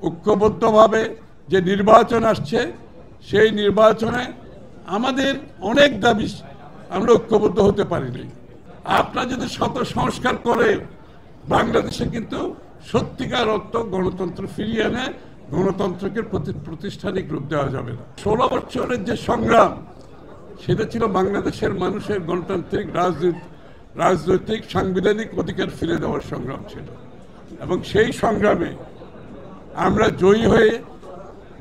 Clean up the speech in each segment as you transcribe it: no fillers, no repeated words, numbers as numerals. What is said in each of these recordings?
ঐক্যবদ্ধভাবে যে নির্বাচন আসছে সেই নির্বাচনে আমাদের অনেক দাবি আমরা ঐক্যবদ্ধ হতে পারিনি। আপনারা যদি শত সংস্কার করে বাংলাদেশে কিন্তু সত্যিকার অর্থ গণতন্ত্র ফিরিয়ে এনে গণতন্ত্রকে প্রতিষ্ঠানিক রূপ দেওয়া যাবে না। 16 বছরের যে সংগ্রাম সেটা ছিল বাংলাদেশের মানুষের গণতান্ত্রিক রাজনৈতিক সাংবিধানিক অধিকার ফিরে দেওয়ার সংগ্রাম ছিল, এবং সেই সংগ্রামে আমরা জয়ী হয়ে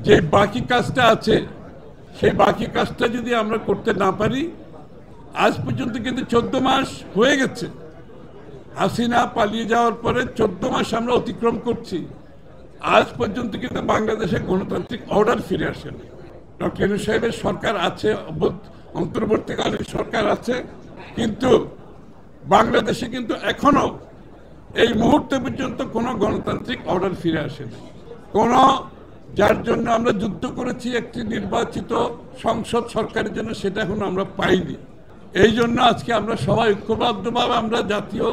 যে বাকি কাজটা আছে সেই বাকি কাজটা যদি আমরা করতে না পারি, আজ পর্যন্ত কিন্তু 14 মাস হয়ে গেছে। হাসিনা পালিয়ে যাওয়ার পরে 14 মাস আমরা অতিক্রম করছি, আজ পর্যন্ত কিন্তু বাংলাদেশে গণতান্ত্রিক অর্ডার ফিরে আসেনি। ডক্টর ইউনূস সাহেবের সরকার আছে, অন্তর্বর্তীকালীন সরকার আছে, কিন্তু বাংলাদেশে কিন্তু এখনো এই মুহূর্তে পর্যন্ত কোনো গণতান্ত্রিক অর্ডার ফিরে আসেনি। কোনো যার জন্য আমরা যুদ্ধ করেছি একটি নির্বাচিত সংসদ সরকারের জন্য, সেটা এখন আমরা পাইনি। এই জন্য আজকে আমরা সবাই ঐক্যবদ্ধভাবে আমরা জাতীয়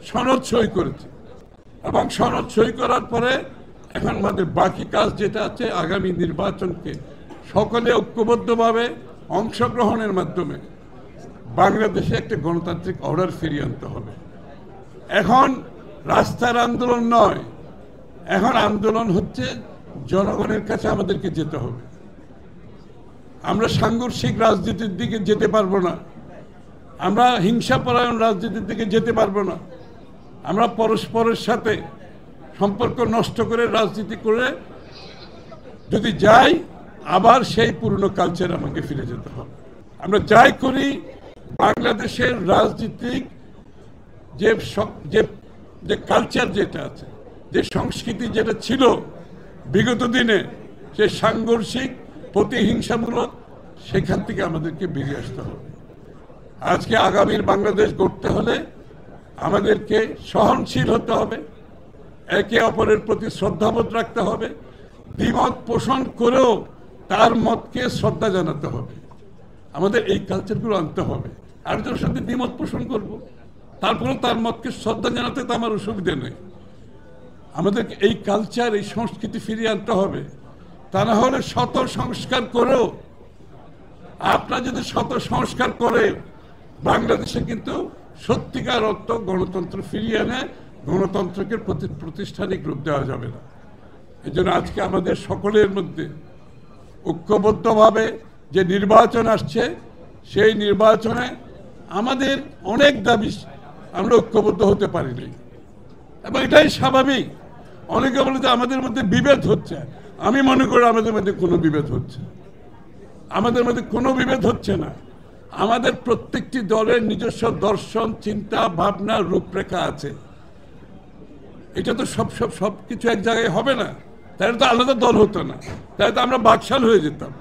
সনদ সই করেছি, এবং সনদ সই করার পরে এখন আমাদের বাকি কাজ যেটা আছে আগামী নির্বাচনকে সকলে ঐক্যবদ্ধভাবে অংশগ্রহণের মাধ্যমে বাংলাদেশে একটা গণতান্ত্রিক অর্ডার ফিরিয়ে আনতে হবে। এখন রাস্তার আন্দোলন নয়, এখন আন্দোলন হচ্ছে জনগণের কাছে আমাদেরকে যেতে হবে। আমরা সাংঘর্ষিক রাজনীতির দিকে যেতে পারবো না, আমরা হিংসাপরায়ণ রাজনীতির দিকে যেতে পারবো না, আমরা পরস্পরের সাথে সম্পর্ক নষ্ট করে রাজনীতি করে যদি যাই, আবার সেই পুরনো কালচার আমাকে ফিরে যেতে হবে। আমরা যাই করি বাংলাদেশের রাজনীতিক যে কালচার যেটা আছে, যে সংস্কৃতি যেটা ছিল বিগত দিনে, সে সাংঘর্ষিক প্রতিহিংসামূলক, সেখান থেকে আমাদেরকে বেরিয়ে আসতে হবে। আজকে আগামীর বাংলাদেশ গড়তে হলে আমাদেরকে সহনশীল হতে হবে, একে অপরের প্রতি শ্রদ্ধাবোধ রাখতে হবে, দ্বিমত পোষণ করেও তার মতকে শ্রদ্ধা জানাতে হবে। আমাদের এই কালচারগুলো আনতে হবে। আরেকজনের সাথে দ্বিমত পোষণ করব, তারপরে তার মতকে শ্রদ্ধা জানাতে তো আমার অসুবিধা নেই। আমাদেরকে এই কালচার, এই সংস্কৃতি ফিরিয়ে আনতে হবে। তা না হলে শত সংস্কার করেও, আপনারা যদি শত সংস্কার করে বাংলাদেশে কিন্তু সত্যিকার অর্থ গণতন্ত্র ফিরিয়ে এনে গণতন্ত্রকে প্রতিষ্ঠানিক রূপ দেওয়া যাবে না। এই জন্য আজকে আমাদের সকলের মধ্যে ঐক্যবদ্ধভাবে যে নির্বাচন আসছে সেই নির্বাচনে আমাদের অনেক দাবি আমরা ঐক্যবদ্ধ হতে পারিনি, এবং এটাই স্বাভাবিক। অনেকে বলে যে আমাদের মধ্যে বিভেদ হচ্ছে, আমি মনে করি আমাদের মধ্যে কোনো বিভেদ হচ্ছে, আমাদের মধ্যে কোনো বিভেদ হচ্ছে না। আমাদের প্রত্যেকটি দলের নিজস্ব দর্শন, চিন্তা, ভাবনা, রূপরেখা আছে। এটা তো সব কিছু এক জায়গায় হবে না, তাহলে তো আলাদা দল হতো না, তাহলে তো আমরা বাকশাল হয়ে যেতাম।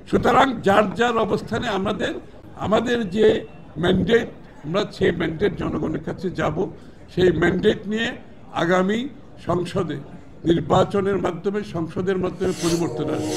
সুতরাং যার যার অবস্থানে আমাদের যে ম্যান্ডেট, আমরা সেই ম্যান্ডেট জনগণের কাছে যাব। সেই ম্যান্ডেট নিয়ে আগামী সংসদে নির্বাচনের মাধ্যমে, সংসদের মাধ্যমে পরিবর্তন আসবে।